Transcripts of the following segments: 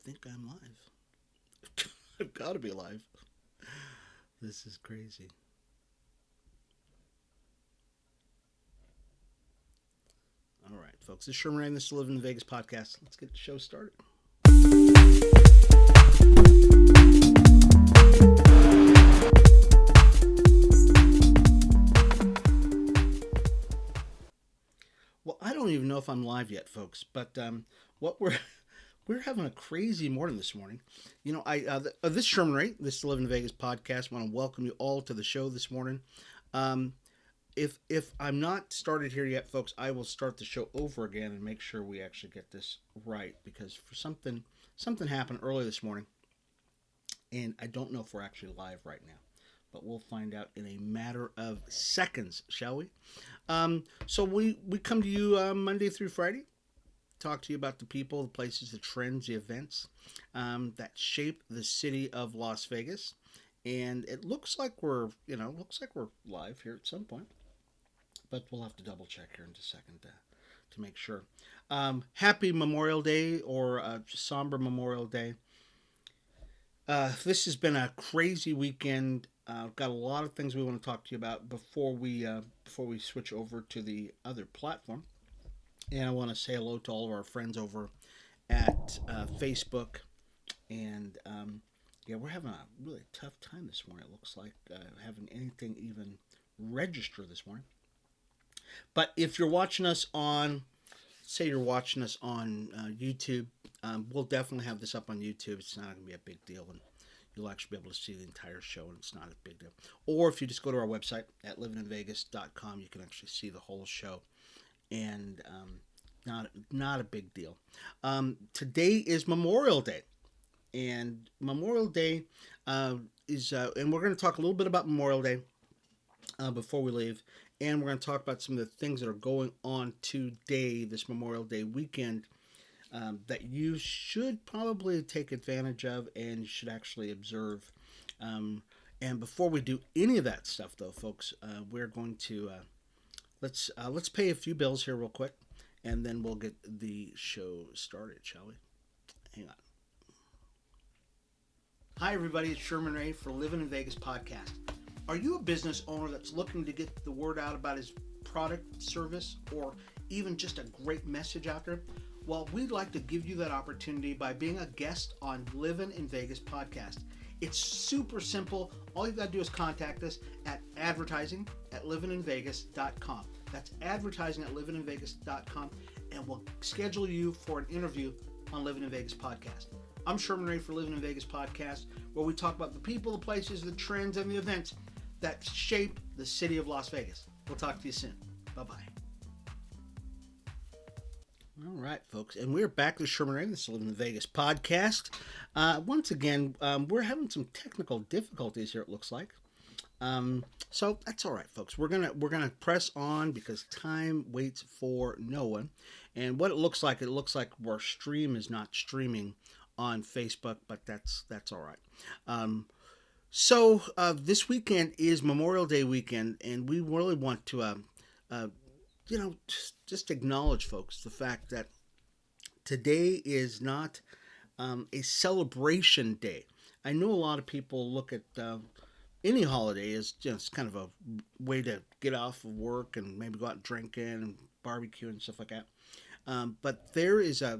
think I'm live. I've got to be live. This is crazy. All right, folks. This is Sherman Ray. This is the Livin in Vegas podcast. Let's get the show started. Well, I don't even know if I'm live yet, folks. But what we're having a crazy morning this morning. You know, this is Sherman Ray. This is the Livin in Vegas podcast. I want to welcome you all to the show this morning. If I'm not started here yet, folks, I will start the show over again and make sure we actually get this right, because for something happened early this morning, and I don't know if we're actually live right now, but we'll find out in a matter of seconds, shall we? So we come to you Monday through Friday, talk to you about the people, the places, the trends, the events that shape the city of Las Vegas. And it looks like we're live here at some point, but we'll have to double check here in just a second to make sure. Happy Memorial Day, or somber Memorial Day. This has been a crazy weekend. Got a lot of things we want to talk to you about before we switch over to the other platform. And I want to say hello to all of our friends over at Facebook. And yeah, we're having a really tough time this morning. It looks like having anything even register this morning. But if you're watching us on, say you're watching us on YouTube, we'll definitely have this up on YouTube. It's not going to be a big deal, and you'll actually be able to see the entire show, and it's not a big deal. Or if you just go to our website at livininvegas.com, you can actually see the whole show, and not a big deal. Today is Memorial Day, and Memorial Day is, and we're going to talk a little bit about Memorial Day before we leave, and we're going to talk about some of the things that are going on today, this Memorial Day weekend, that you should probably take advantage of and you should actually observe. And before we do any of that stuff, though, folks, we're going to let's pay a few bills here real quick, and then we'll get the show started, shall we? Hang on. Hi, everybody. It's Sherman Ray for Livin in Vegas podcast. Are you a business owner that's looking to get the word out about his product, service, or even just a great message out there? Well, we'd like to give you that opportunity by being a guest on Livin in Vegas podcast. It's super simple. All you've got to do is contact us at advertising@livininvegas.com. That's advertising@livininvegas.com, and we'll schedule you for an interview on Livin in Vegas podcast. I'm Sherman Ray for Livin in Vegas podcast, where we talk about the people, the places, the trends, and the events that shape the city of Las Vegas. We'll talk to you soon. Bye-bye. All right, folks, and we're back to Sherman Ray. This is Livin in Vegas podcast. Once again, we're having some technical difficulties here, it looks like. So that's all right, folks. We're gonna press on because time waits for no one. And what it looks like our stream is not streaming on Facebook, but that's all right. So this weekend is Memorial Day weekend, and we really want to, just acknowledge, folks, the fact that today is not a celebration day. I know a lot of people look at any holiday as just kind of a way to get off of work and maybe go out drinking and barbecue and stuff like that. But there's a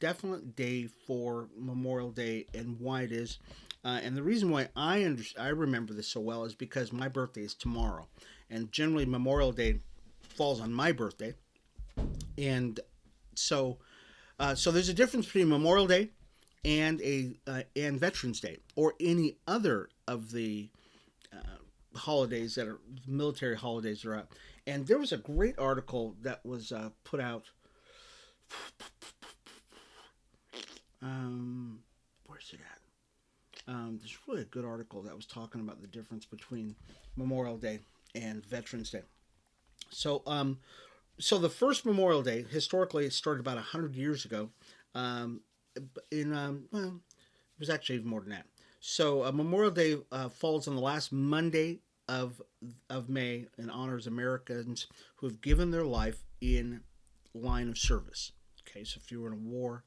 definite day for Memorial Day and why it is. And the reason why I remember this so well is because my birthday is tomorrow, and generally Memorial Day falls on my birthday, and so there's a difference between Memorial Day and and Veterans Day or any other of the holidays that are military holidays that are out. And there was a great article that was put out. Where's it at? There's really a good article that was talking about the difference between Memorial Day and Veterans Day. So the first Memorial Day, historically, it started about 100 years ago. It was actually even more than that. So Memorial Day falls on the last Monday of May and honors Americans who have given their life in line of service. Okay, so if you were in a war,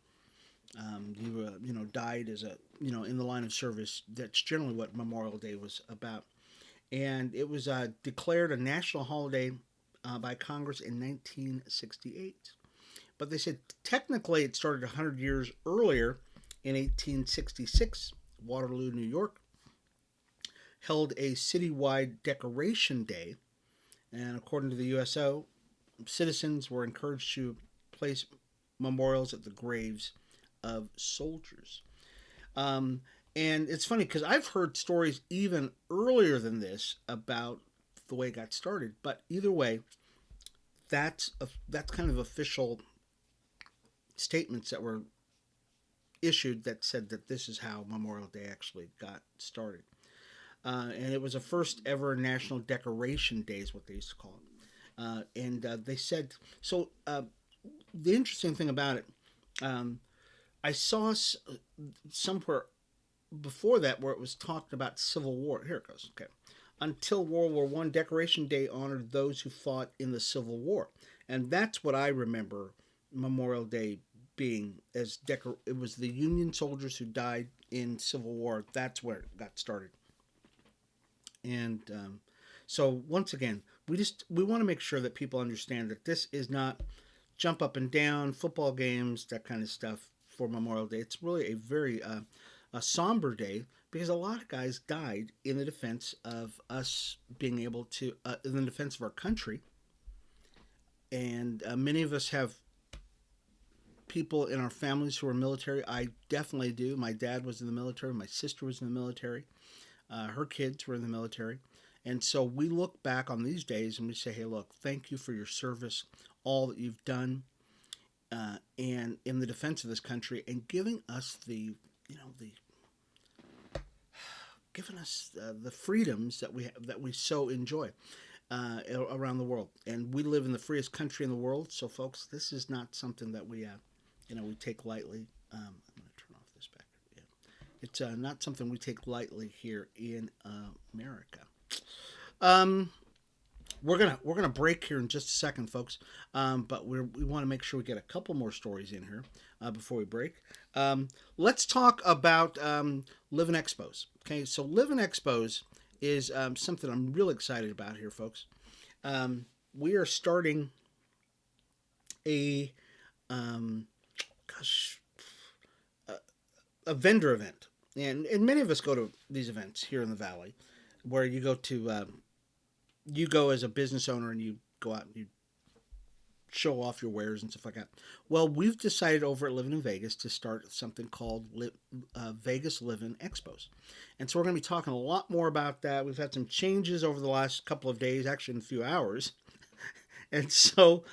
Died as a in the line of service. That's generally what Memorial Day was about, and it was declared a national holiday by Congress in 1968. But they said technically it started 100 years earlier in 1866. Waterloo, New York, held a citywide decoration day, and according to the USO, citizens were encouraged to place memorials at the graves of soldiers. Um, and it's funny because I've heard stories even earlier than this about the way it got started. But either way, that's kind of official statements that were issued that said that this is how Memorial Day actually got started. And it was a first ever National Decoration Day, is what they used to call it. And they said so. The interesting thing about it, I saw somewhere before that where it was talked about Civil War. Here it goes. Okay. Until World War One, Decoration Day honored those who fought in the Civil War, and that's what I remember Memorial Day being as It was the Union soldiers who died in Civil War. That's where it got started, and so once again, we want to make sure that people understand that this is not jump up and down football games, that kind of stuff for Memorial Day. It's really a very a somber day because a lot of guys died in the defense of us being able to in the defense of our country, and many of us have people in our families who are military. I definitely do. My dad was in the military. My sister was in the military. Her kids were in the military. And so we look back on these days and we say, hey, look, thank you for your service, all that you've done, and in the defense of this country, and giving us the freedoms that we so enjoy around the world. And we live in the freest country in the world. So, folks, this is not something that we take lightly. I'm going to turn off this back. Yeah. It's not something we take lightly here in America. Um, we're gonna break here in just a second, folks. But we want to make sure we get a couple more stories in here before we break. Let's talk about Livin Expos. Okay, so Livin Expos is something I'm really excited about here, folks. We are starting a um, gosh a, a vendor event, and many of us go to these events here in the Valley, where you go as a business owner and you go out and you show off your wares and stuff like that. Well, we've decided over at Livin in Vegas to start something called Vegas Livin Expos. And so we're going to be talking a lot more about that. We've had some changes over the last couple of days, actually in a few hours. And so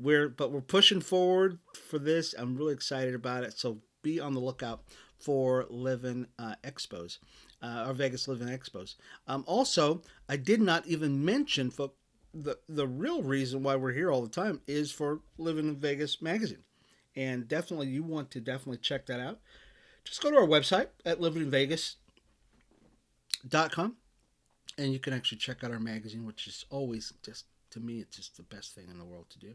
we're pushing forward for this. I'm really excited about it. So be on the lookout for Livin Expos, our Vegas Livin Expos. Also, I did not even mention, folks, the real reason why we're here all the time is for Livin in Vegas magazine, and definitely you want to definitely check that out. Just go to our website at livinvegas.com, and you can actually check out our magazine, which is always just, to me, it's just the best thing in the world to do.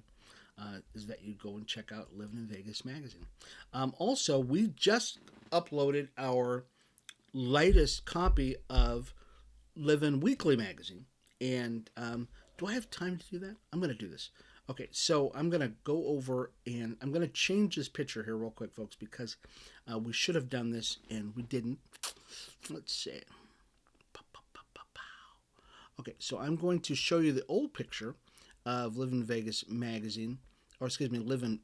Is that you go and check out Livin in Vegas magazine. Also, we just uploaded our latest copy of Livin Weekly magazine, and do I have time to do that? I'm going to do this. Okay, so I'm going to go over and I'm going to change this picture here real quick, folks, because we should have done this and we didn't. Let's see. Okay, so I'm going to show you the old picture of Livin Vegas magazine, or excuse me, Livin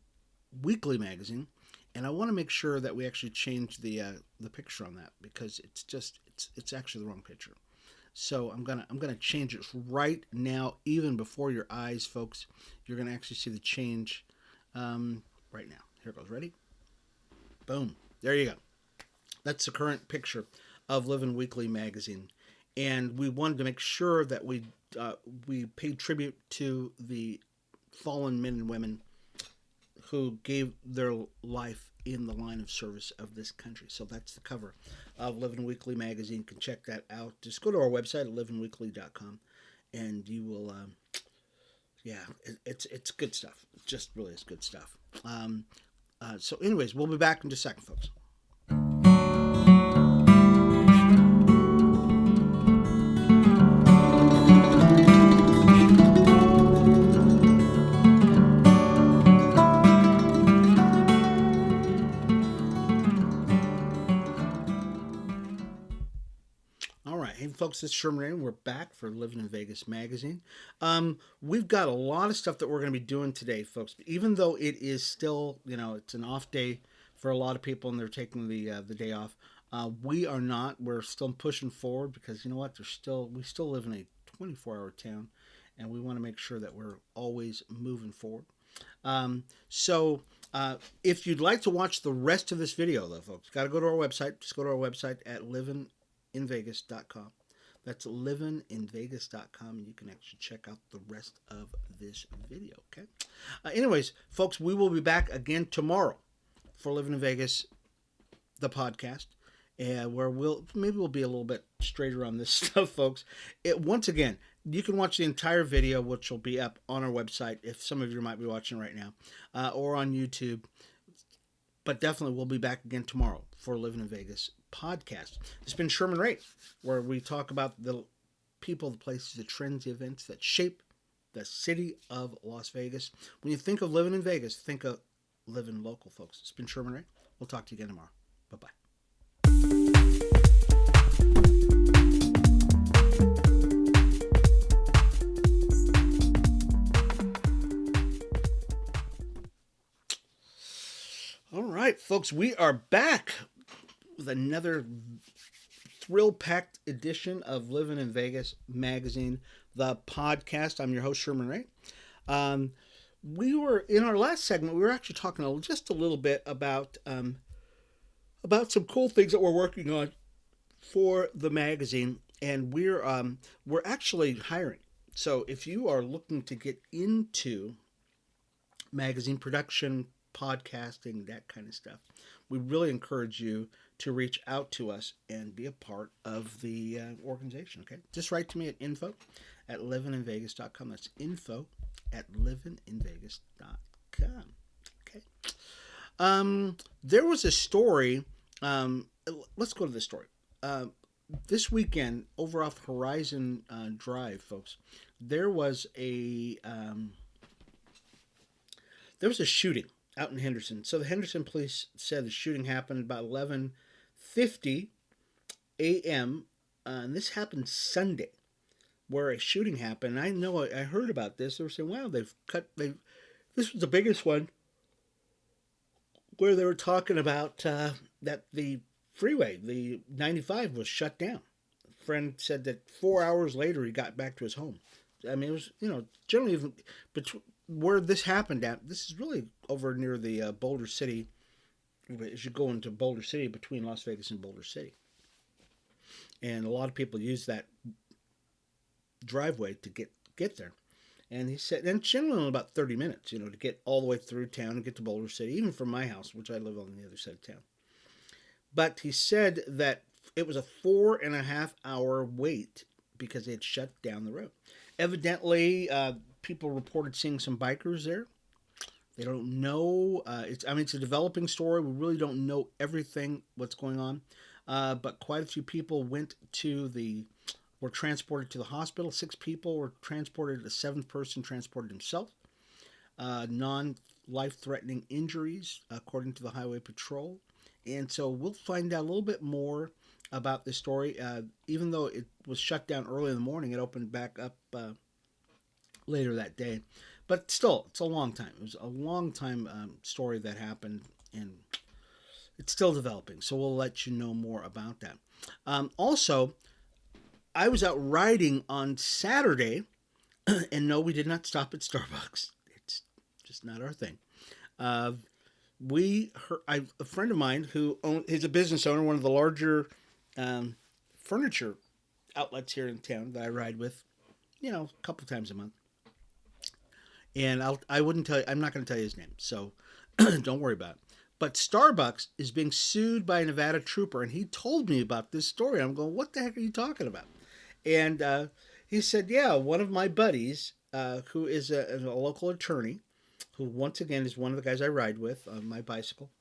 Weekly magazine, and I want to make sure that we actually change the picture on that, because it's actually the wrong picture. So I'm gonna change it right now, even before your eyes, folks. You're gonna actually see the change right now. Here it goes. Ready? Boom. There you go. That's the current picture of Livin Weekly magazine, and we wanted to make sure that we paid tribute to the fallen men and women who gave their life in the line of service of this country. So that's the cover of Livin Weekly magazine. You can check that out. Just go to our website at livinweekly.com, and you will, it's good stuff. It just really is good stuff. So, anyways, we'll be back in just a second, folks. All right, hey folks, it's Sherman Ray. We're back for Livin in Vegas magazine. We've got a lot of stuff that we're going to be doing today, folks. Even though it is still, it's an off day for a lot of people, and they're taking the day off. We are not. We're still pushing forward because you know what? We still live in a 24-hour town, and we want to make sure that we're always moving forward. So if you'd like to watch the rest of this video, though, folks, got to go to our website. Just go to our website at livininvegas.com. That's livininvegas.com, and you can actually check out the rest of this video, okay? Anyways, folks, we will be back again tomorrow for Livin in Vegas, the podcast, where we'll be a little bit straighter on this stuff, folks. Once again, you can watch the entire video, which will be up on our website if some of you might be watching right now, or on YouTube. But definitely, we'll be back again tomorrow for Livin in Vegas podcast. It's been Sherman Ray, where we talk about the people, the places, the trends, the events that shape the city of Las Vegas. When you think of living in Vegas, think of living local, folks. It's been Sherman Ray. We'll talk to you again tomorrow. Bye-bye. All right, folks, we are back with another thrill-packed edition of Livin in Vegas magazine, the podcast. I'm your host, Sherman Ray. We were in our last segment. We were actually talking just a little bit about some cool things that we're working on for the magazine, and we're actually hiring. So if you are looking to get into magazine production, podcasting, that kind of stuff, we really encourage you to reach out to us and be a part of the organization, okay? Just write to me at info@livininvegas.com. That's info@livininvegas.com, okay? There was a story, let's go to this story. This weekend, over off Horizon Drive, folks, there was a shooting out in Henderson. So the Henderson police said the shooting happened about 11:50 a.m. And this happened Sunday, where a shooting happened. I know I heard about this. They were saying, "Wow, this was the biggest one," where they were talking about that the freeway, the 95, was shut down. A friend said that 4 hours later he got back to his home. I mean, it was generally even between where this happened at. This is really over near the Boulder City. As you go into Boulder City, between Las Vegas and Boulder City, and a lot of people use that driveway to get there. And he said, and generally in about 30 minutes, to get all the way through town and get to Boulder City, even from my house, which I live on the other side of town. But he said that it was a 4.5 hour wait because they had shut down the road. Evidently, people reported seeing some bikers there. They don't know. It's a developing story. We really don't know everything what's going on. But quite a few people were transported to the hospital. 6 people were transported. A 7th person transported himself. Non-life-threatening injuries, according to the Highway Patrol. And so we'll find out a little bit more about this story. Even though it was shut down early in the morning, it opened back up later that day. But still, it's a long time. It was a long time story that happened, and it's still developing. So we'll let you know more about that. Also, I was out riding on Saturday, and no, we did not stop at Starbucks. It's just not our thing. A friend of mine who is a business owner, one of the larger furniture outlets here in town that I ride with, a couple times a month. And I wouldn't tell you, I'm not going to tell you his name, so don't worry about it. But Starbucks is being sued by a Nevada trooper, and he told me about this story. I'm going, what the heck are you talking about? And he said, yeah, one of my buddies, who is a local attorney, who once again is one of the guys I ride with on my bicycle.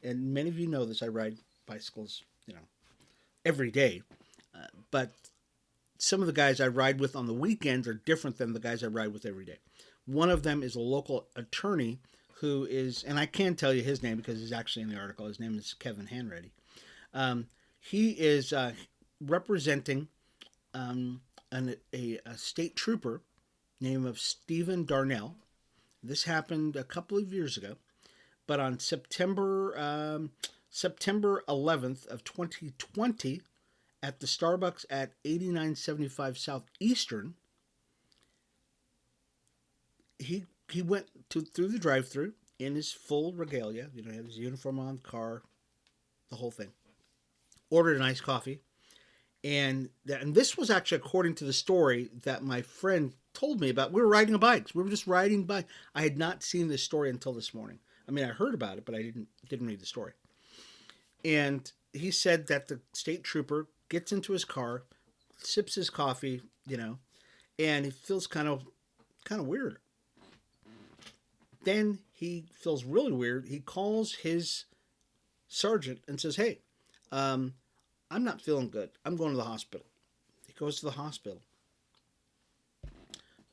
And many of you know this. I ride bicycles, every day. But some of the guys I ride with on the weekends are different than the guys I ride with every day. One of them is a local attorney who is, and I can tell you his name because he's actually in the article. His name is Kevin Hanratty. He is representing a state trooper named of Stephen Darnell. This happened a couple of years ago, but on September 11th of 2020, at the Starbucks at 8975 Southeastern, he went through the drive-thru in his full regalia. He had his uniform on, the car, the whole thing. Ordered an iced coffee, and this was actually according to the story that my friend told me about. We were riding bikes. We were just riding by. I had not seen this story until this morning. I mean, I heard about it, but I didn't read the story. And he said that the state trooper gets into his car, sips his coffee, and he feels kind of weird. Then he feels really weird. He calls his sergeant and says, "Hey, I'm not feeling good. I'm going to the hospital." He goes to the hospital.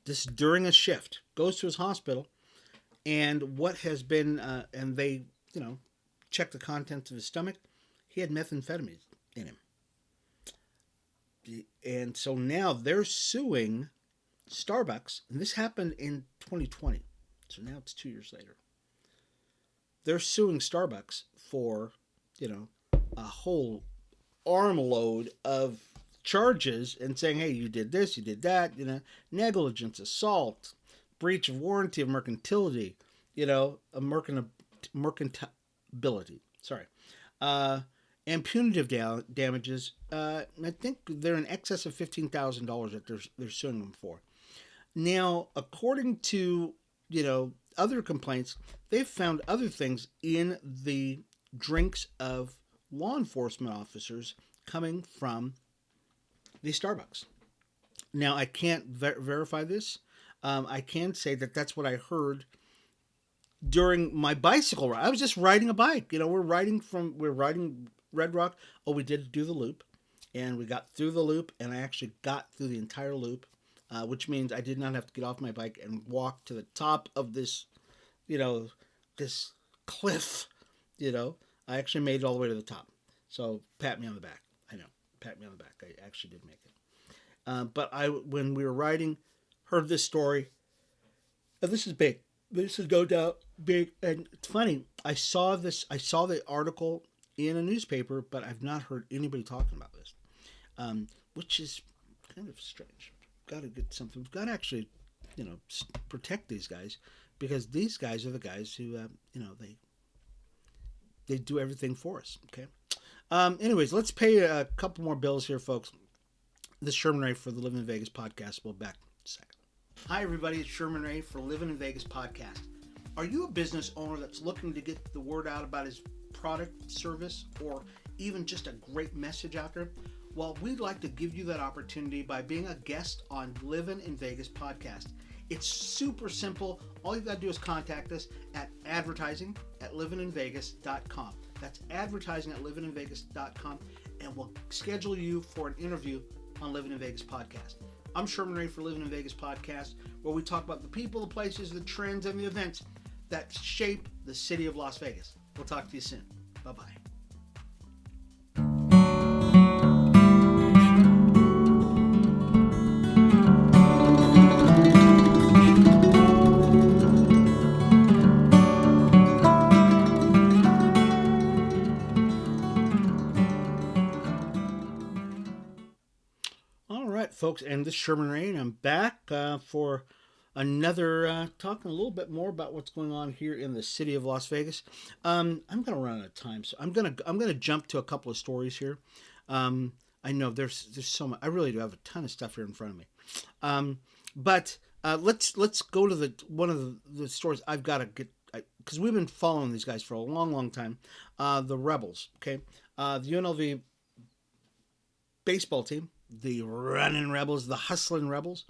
This during a shift. Goes to his hospital, and what has been, and they, check the contents of his stomach. He had methamphetamine in him. And so now they're suing Starbucks, and this happened in 2020. So now it's 2 years later. They're suing Starbucks for, a whole armload of charges and saying, hey, you did this, you did that, negligence, assault, breach of warranty of mercantility, mercantability. Sorry. And punitive damages. I think they're in excess of $15,000 that they're suing them for. Now, according to other complaints, they've found other things in the drinks of law enforcement officers coming from the Starbucks. Now, I can't verify this. I can say that that's what I heard during my bicycle ride. I was just riding a bike. We're riding Red Rock. Oh, we did do the loop, and we got through the loop, and I actually got through the entire loop, which means I did not have to get off my bike and walk to the top of this, this cliff. I actually made it all the way to the top. So pat me on the back. I know, pat me on the back. I actually did make it. But when we were riding, heard this story. And this is big. This is no doubt big, and it's funny. I saw the article in a newspaper, but I've not heard anybody talking about this, which is kind of strange. Got to get something. We've got to actually, protect these guys, because these guys are the guys who, they do everything for us. Okay. Anyways, let's pay a couple more bills here, folks. This is Sherman Ray for the Livin in Vegas podcast. We'll be back in a second. Hi, everybody. It's Sherman Ray for Livin in Vegas podcast. Are you a business owner that's looking to get the word out about his product, service, or even just a great message out there? Well, we'd like to give you that opportunity by being a guest on Livin in Vegas podcast. It's super simple. All you've got to do is contact us at advertising@livininvegas.com. That's advertising@livininvegas.com, and we'll schedule you for an interview on Livin in Vegas podcast. I'm Sherman Ray for Livin in Vegas podcast, where we talk about the people, the places, the trends, and the events that shape the city of Las Vegas. We'll talk to you soon. Bye-bye. All right, folks, and this is Sherman Ray, and I'm back for another talking a little bit more about what's going on here in the city of Las Vegas. I'm going to run out of time, so I'm going to jump to a couple of stories here. I know there's so much. I really do have a ton of stuff here in front of me. But let's go to one of the stories I've got to get, because we've been following these guys for a long time. The Rebels, okay, the UNLV baseball team, the running Rebels, the hustling Rebels.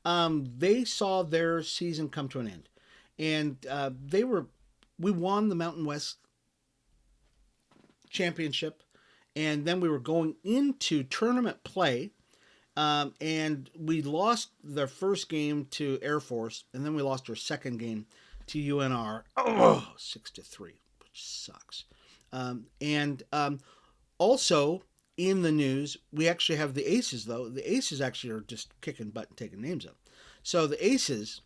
They saw their season come to an end. and we won the Mountain West championship, and then we were going into tournament play, and we lost their first game to Air Force, and then we lost our second game to UNR, 6-3, which sucks. And also in the news, we actually have the Aces, though. The Aces actually are just kicking butt and taking names up. So the Aces,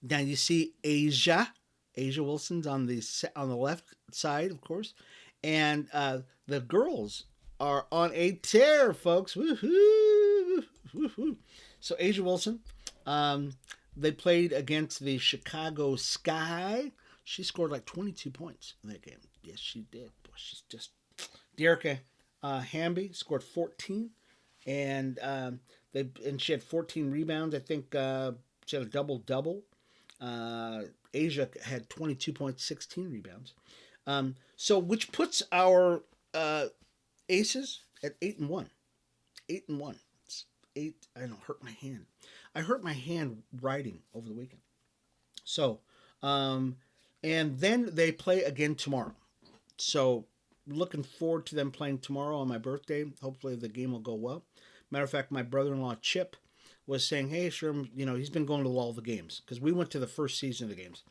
now you see Asia Wilson's on the left side, of course, and the girls are on a tear, folks. Woohoo! Woohoo! So Asia Wilson, they played against the Chicago Sky. She scored like 22 points in that game. Yes, she did. Boy, she's just Dearica Hamby scored 14, and she had 14 rebounds. I think she had a double double. Asia had 22 points, 16 rebounds. So which puts our Aces at 8-1. 8-1. It's 8. I don't hurt my hand. I hurt my hand writing over the weekend. So, and then they play again tomorrow. So, looking forward to them playing tomorrow on my birthday. Hopefully, the game will go well. Matter of fact, my brother-in-law Chip was saying, "Hey, Sherman, he's been going to all the games because we went to the first season of the games."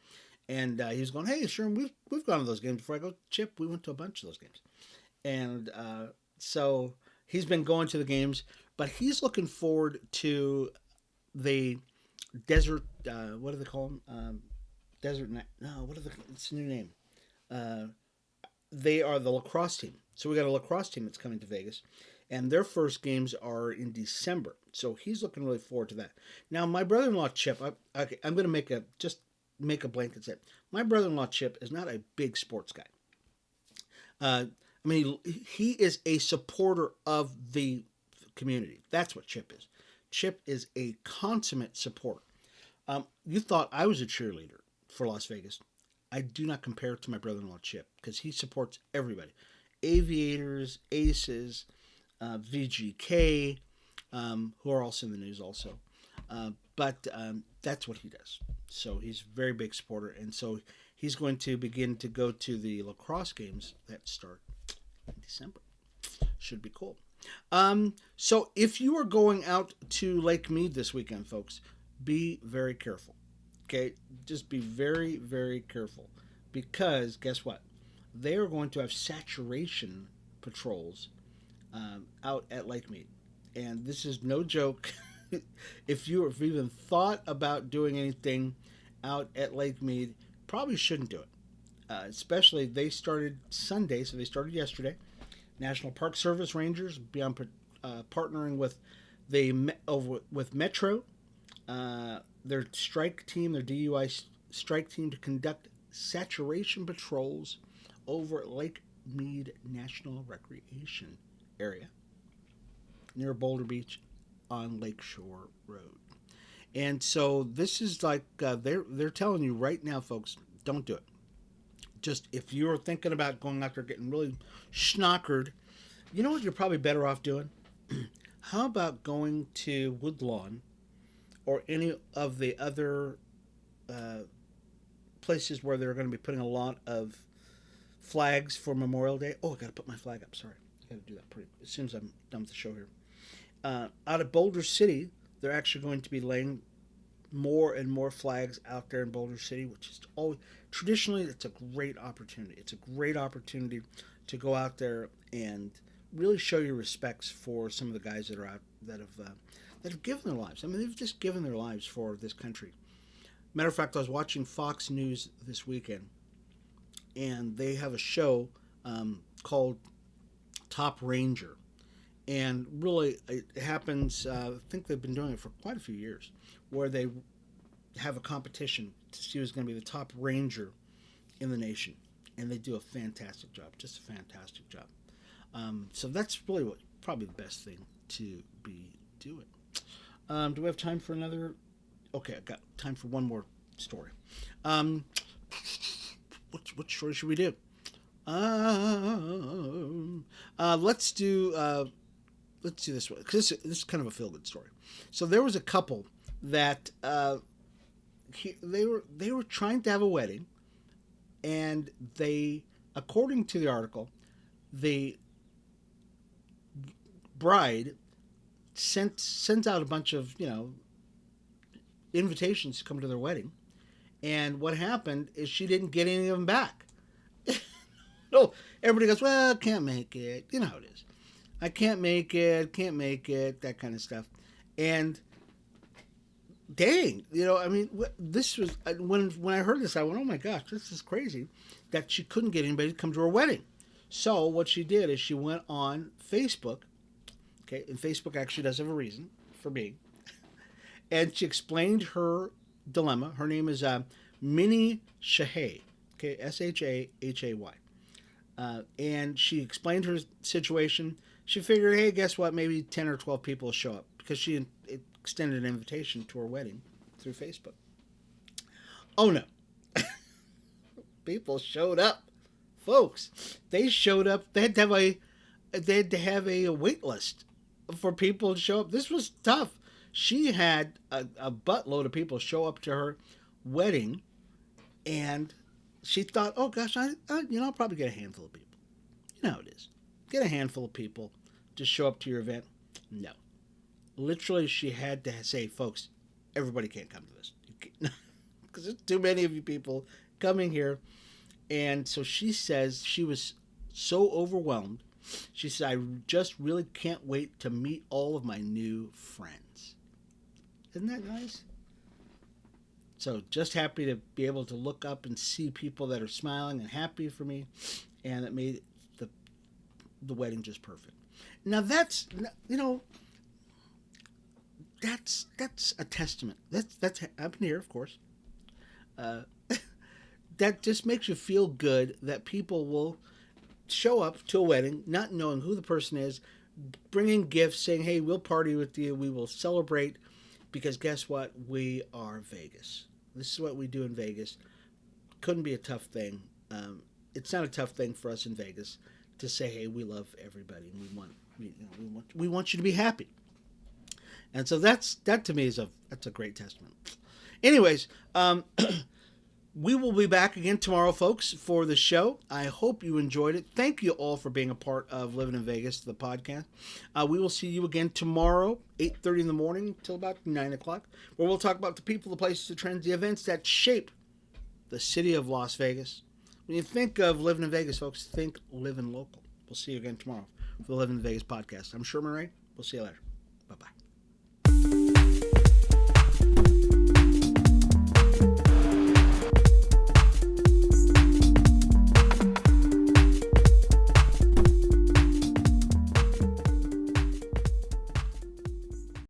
And he was going, "Hey, Sherman, we've gone to those games before." I go, "Chip, we went to a bunch of those games." And so he's been going to the games, but he's looking forward to the desert. What do they call them? Desert. No, what are the? It's a new name. They are the lacrosse team. So we got a lacrosse team that's coming to Vegas, and their first games are in December. So he's looking really forward to that. Now, my brother-in-law Chip, I'm going to make a blanket set. My brother-in-law Chip is not a big sports guy. I mean, he is a supporter of the community. That's what Chip is. Chip is a consummate supporter. You thought I was a cheerleader for Las Vegas. I do not compare to my brother-in-law Chip because he supports everybody. Aviators, Aces, VGK, who are also in the news also. But that's what he does. So he's a very big supporter. And so he's going to begin to go to the lacrosse games that start in December. Should be cool. So if you are going out to Lake Mead this weekend, folks, be very careful. Okay? Just be very, very careful. Because guess what? They are going to have saturation patrols out at Lake Mead. And this is no joke. If you have even thought about doing anything out at Lake Mead, probably shouldn't do it. Especially they started Sunday, so they started yesterday. National Park Service Rangers beyond partnering with with Metro, their strike team, their DUI strike team, to conduct saturation patrols over at Lake Mead National Recreation Area near Boulder Beach on Lakeshore Road. And so this is like they're telling you right now, folks, don't do it. Just if you're thinking about going out there getting really schnockered, you know what you're probably better off doing? How about going to Woodlawn or any of the other places where they're going to be putting a lot of flags for Memorial Day? Oh, I got to put my flag up. Sorry. I got to do that as soon as I'm done with the show here. Out of Boulder City, they're actually going to be laying more and more flags out there in Boulder City, which is always traditionally it's a great opportunity. It's a great opportunity to go out there and really show your respects for some of the guys that are out that have given their lives. I mean, they've just given their lives for this country. Matter of fact, I was watching Fox News this weekend, and they have a show called Top Ranger. And really, it happens, I think they've been doing it for quite a few years, where they have a competition to see who's going to be the top ranger in the nation. And they do a fantastic job, just a fantastic job. So that's really probably the best thing to be doing. Do we have time for another? Okay, I've got time for one more story. What story should we do? Let's do this one, because this is kind of a feel-good story. So there was a couple that they were trying to have a wedding, and they, according to the article, the bride sent out a bunch of invitations to come to their wedding, and what happened is she didn't get any of them back. No, everybody goes, well, I can't make it. You know how it is. I can't make it. Can't make it. That kind of stuff. And dang, I mean, this was when I heard this, I went, oh my gosh, this is crazy that she couldn't get anybody to come to her wedding. So what she did is she went on Facebook. Okay, and Facebook actually does have a reason for being, and she explained her dilemma. Her name is Minnie Shahay. Okay, Shahhay. And she explained her situation. She figured, hey, guess what? Maybe 10 or 12 people will show up because she extended an invitation to her wedding through Facebook. Oh, no. People showed up. Folks, they showed up. They had to have a wait list for people to show up. This was tough. She had a buttload of people show up to her wedding, and she thought, oh gosh, I'll probably get a handful of people. You know how it is. Get a handful of people to show up to your event. No. Literally, she had to say, folks, everybody can't come to this. Because there's too many of you people coming here. And so she says she was so overwhelmed. She said, I just really can't wait to meet all of my new friends. Isn't that nice? So just happy to be able to look up and see people that are smiling and happy for me, and it made the wedding just perfect. Now that's that's a testament. That's happened here, of course. That just makes you feel good that people will show up to a wedding not knowing who the person is, bringing gifts, saying, hey, we'll party with you, we will celebrate, because guess what? We are Vegas. This is what we do in Vegas. Couldn't be a tough thing. It's not a tough thing for us in Vegas to say, hey, we love everybody and we want you to be happy. And so that to me that's a great testament. Anyways, we will be back again tomorrow, folks, for the show. I hope you enjoyed it. Thank you all for being a part of Living in Vegas, the podcast. We will see you again tomorrow, 8:30 in the morning till about 9 o'clock, where we'll talk about the people, the places, the trends, the events that shape the city of Las Vegas. When you think of living in Vegas, folks, think living local. We'll see you again tomorrow for the Living in Vegas podcast. I'm Sherman Ray. We'll see you later. Bye-bye.